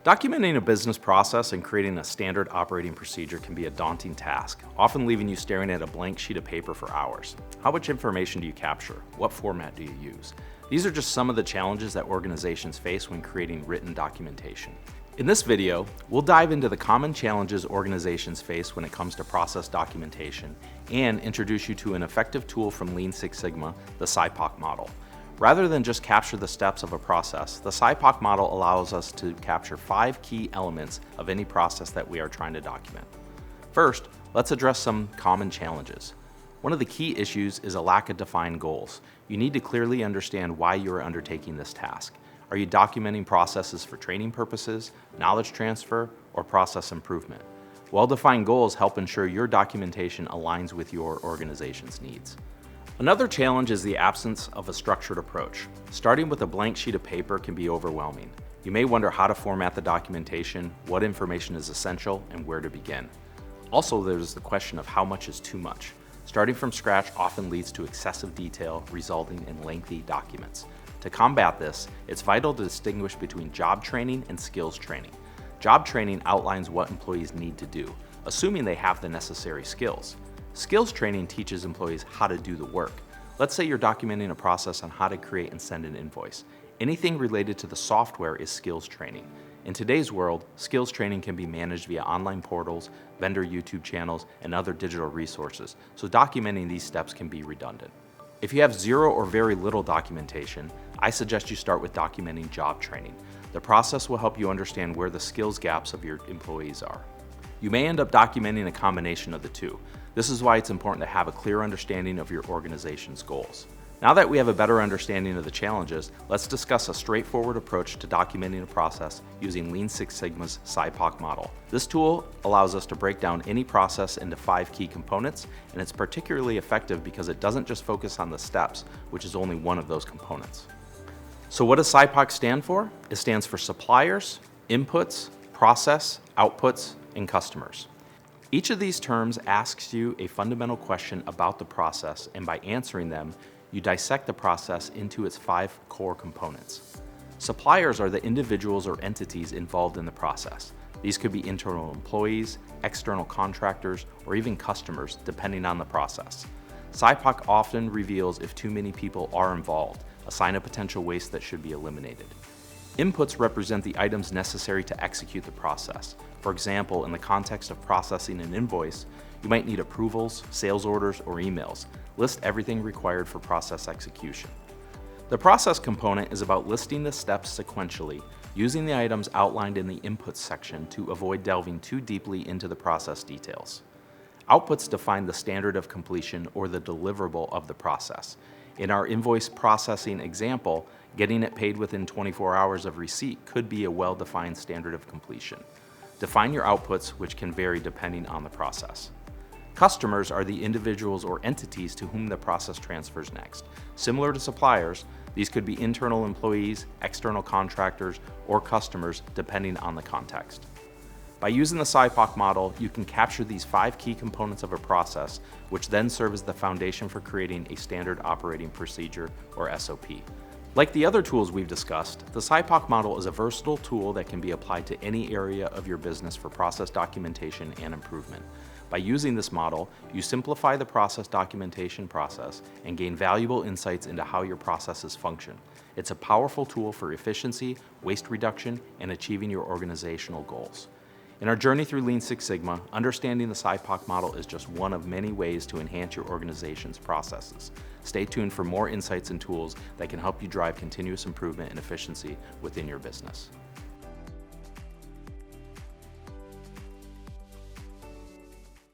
Documenting a business process and creating a standard operating procedure can be a daunting task, often leaving you staring at a blank sheet of paper for hours. How much information do you capture? What format do you use? These are just some of the challenges that organizations face when creating written documentation. In this video, we'll dive into the common challenges organizations face when it comes to process documentation and introduce you to an effective tool from Lean Six Sigma, the SIPOC model. Rather than just capture the steps of a process, the SIPOC model allows us to capture 5 key elements of any process that we are trying to document. First, let's address some common challenges. One of the key issues is a lack of defined goals. You need to clearly understand why you are undertaking this task. Are you documenting processes for training purposes, knowledge transfer, or process improvement? Well-defined goals help ensure your documentation aligns with your organization's needs. Another challenge is the absence of a structured approach. Starting with a blank sheet of paper can be overwhelming. You may wonder how to format the documentation, what information is essential, and where to begin. Also, there's the question of how much is too much. Starting from scratch often leads to excessive detail, resulting in lengthy documents. To combat this, it's vital to distinguish between job training and skills training. Job training outlines what employees need to do, assuming they have the necessary skills. Skills training teaches employees how to do the work. Let's say you're documenting a process on how to create and send an invoice. Anything related to the software is skills training. In today's world, skills training can be managed via online portals, vendor YouTube channels, and other digital resources, so documenting these steps can be redundant. If you have zero or very little documentation, I suggest you start with documenting job training. The process will help you understand where the skills gaps of your employees are. You may end up documenting a combination of the two. This is why it's important to have a clear understanding of your organization's goals. Now that we have a better understanding of the challenges, let's discuss a straightforward approach to documenting a process using Lean Six Sigma's SIPOC model. This tool allows us to break down any process into 5 key components, and it's particularly effective because it doesn't just focus on the steps, which is only one of those components. So what does SIPOC stand for? It stands for suppliers, inputs, process, outputs, and customers. Each of these terms asks you a fundamental question about the process, and by answering them, you dissect the process into its 5 core components. Suppliers are the individuals or entities involved in the process. These could be internal employees, external contractors, or even customers, depending on the process. SIPOC often reveals if too many people are involved, a sign of potential waste that should be eliminated. Inputs represent the items necessary to execute the process. For example, in the context of processing an invoice, you might need approvals, sales orders, or emails. List everything required for process execution. The process component is about listing the steps sequentially, using the items outlined in the inputs section to avoid delving too deeply into the process details. Outputs define the standard of completion or the deliverable of the process. In our invoice processing example, getting it paid within 24 hours of receipt could be a well-defined standard of completion. Define your outputs, which can vary depending on the process. Customers are the individuals or entities to whom the process transfers next. Similar to suppliers, these could be internal employees, external contractors, or customers, depending on the context. By using the SIPOC model, you can capture these 5 key components of a process, which then serve as the foundation for creating a standard operating procedure, or SOP. Like the other tools we've discussed, the SIPOC model is a versatile tool that can be applied to any area of your business for process documentation and improvement. By using this model, you simplify the process documentation process and gain valuable insights into how your processes function. It's a powerful tool for efficiency, waste reduction, and achieving your organizational goals. In our journey through Lean Six Sigma, understanding the SIPOC model is just one of many ways to enhance your organization's processes. Stay tuned for more insights and tools that can help you drive continuous improvement and efficiency within your business.